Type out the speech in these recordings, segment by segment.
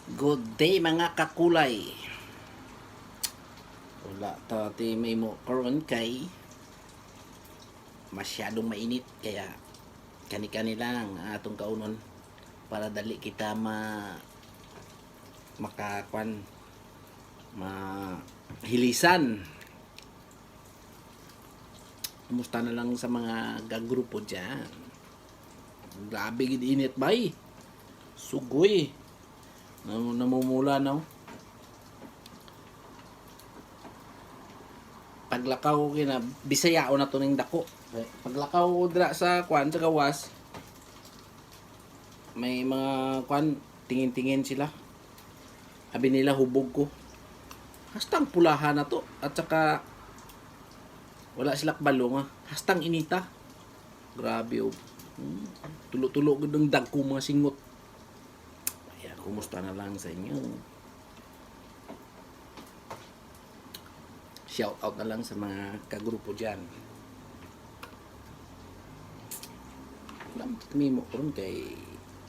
Good day mga kakulay. Wala ta ti may mo karon kay masyadong mainit kaya kani-kani lang ang atong kaunon para dali kita makakwan mahilisan. Kumusta na lang sa mga gagrupo dyan? Grabe gid init bay. Sugoy. Namumula na. Paglakaw ko kina Bisayao na to ning dako. Paglakaw ko dira sa kwan sa gawas, may mga kwan tingin-tingin sila. Abi nila hubog ko. Hastang pulahan na to at saka wala sila kabalo nga. Hastang inita. Grabe oh. Tulo-tulo gud ng dagko mga singot. Kaya kumusta na lang sa inyo. Shout out na lang sa mga kagrupo dyan. Alam mo ko rin kay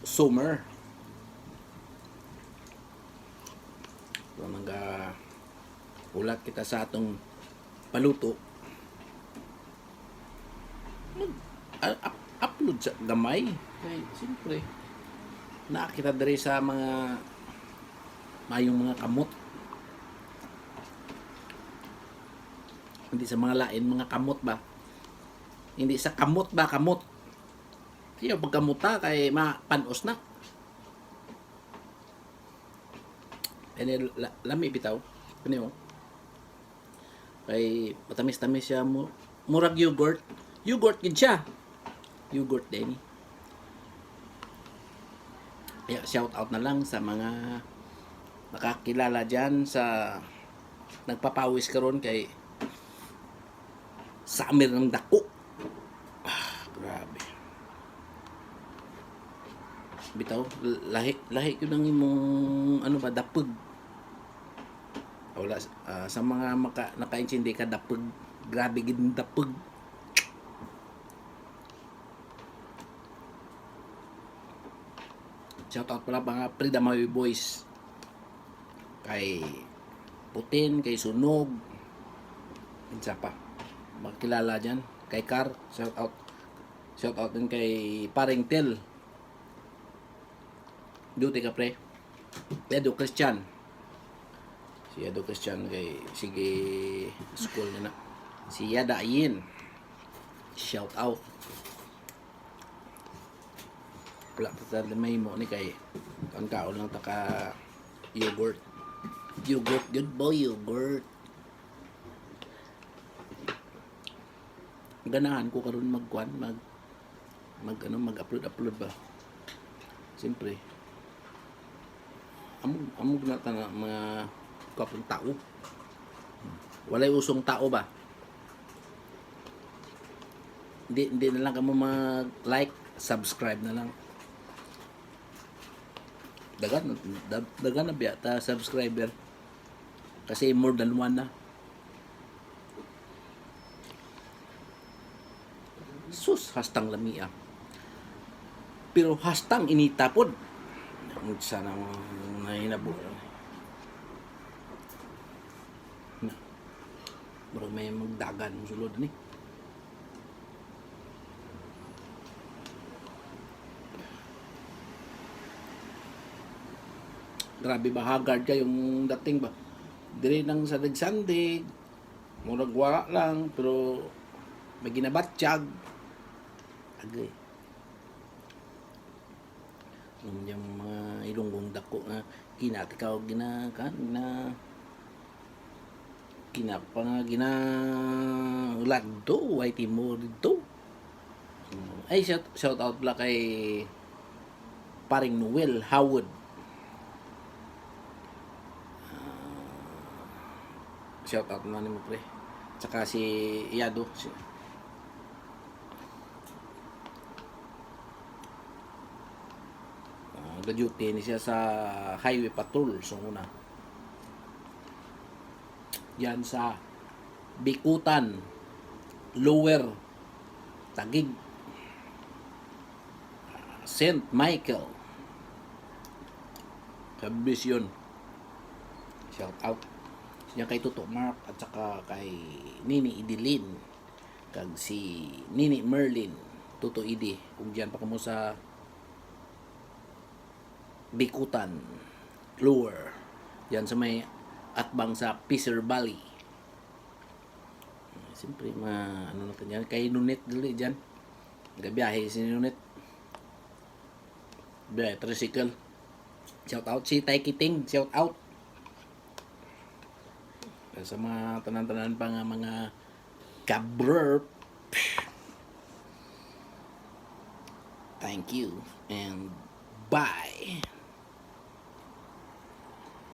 Summer. So, ulat kita sa atong paluto. Upload sa gamay. Kaya, siyempre, nakakita diri sa mga mayong mga kamot. Hindi sa mga lain, mga kamot ba? Hindi sa kamot ba, kamot. Ayaw, pagkamuta kay mapanos na. Ano, lami bitaw. Ano kay matamis-tamis siya mo. Murag yogurt. Yogurt gid siya. Yogurt din. Kaya shout out na lang sa mga nakakilala dyan sa nagpapawis karon kay Samir ng dako. Grabe. Bitaw, lahi ko nang imong ano ba, dapeg. Wala, sa mga nakaintindi ka dapeg. Grabe gid ng dapeg. Shout out pala mga Pridamawi Boys. Kay Putin, kay Sunog. Isa pa. Makilala dyan. Kay Car, shout out. Shout out din kay Paring Tel. Duty ka pre. Edo Christian. Si Edo Christian kay sige school niya na. Si Yada Ayin. Shout out. Wala pa sa may mo ni kay ang kaon lang taka yogurt. Yogurt, good boy, yogurt. Ganahan ko karon mag-upload ba. Siyempre. Amog na ta mga kapong tao. Walay usong tao ba? Hindi na lang kamo mag-like, subscribe na lang. Dagan na biya ta subscriber. Kasi more than one na. Sus, hastang lamia. Pero hastang inita pod. Sana mo nahinabo. Murag may magdagan mo sulod ni. Grabe ba, haggard ka yung dating ba? Dire nang sa nagsandig, murag wala lang, pero may ginabatsyag. Agay. Yung mga ilunggong dako na kinatikaw laddo ay timor dito. Ay shout out pala kay Paring Noel Howard. Shout out naman mo pre. Tsaka si Yado. Nag-duty ni siya sa highway patrol. So una. Yan sa Bikutan, Lower Tagig, St. Michael. sa Vision. Shout out. Siya kay Tuto Mark at saka kay Nini Idilin. Kag si Nini Merlin. Tuto Idi. Kung diyan pa kamo sa Bikutan. Lower. Diyan sa may atbang sa Pisir Valley. Siyempre, ano natin yan. Kay Nunet dali dyan. Nagabiyahe si Nunet. Biyahe, tricycle. Shout out si Tai Kiting. Shout out. Sa mga tanan-tanan pa nga mga kabrp. Thank you and bye.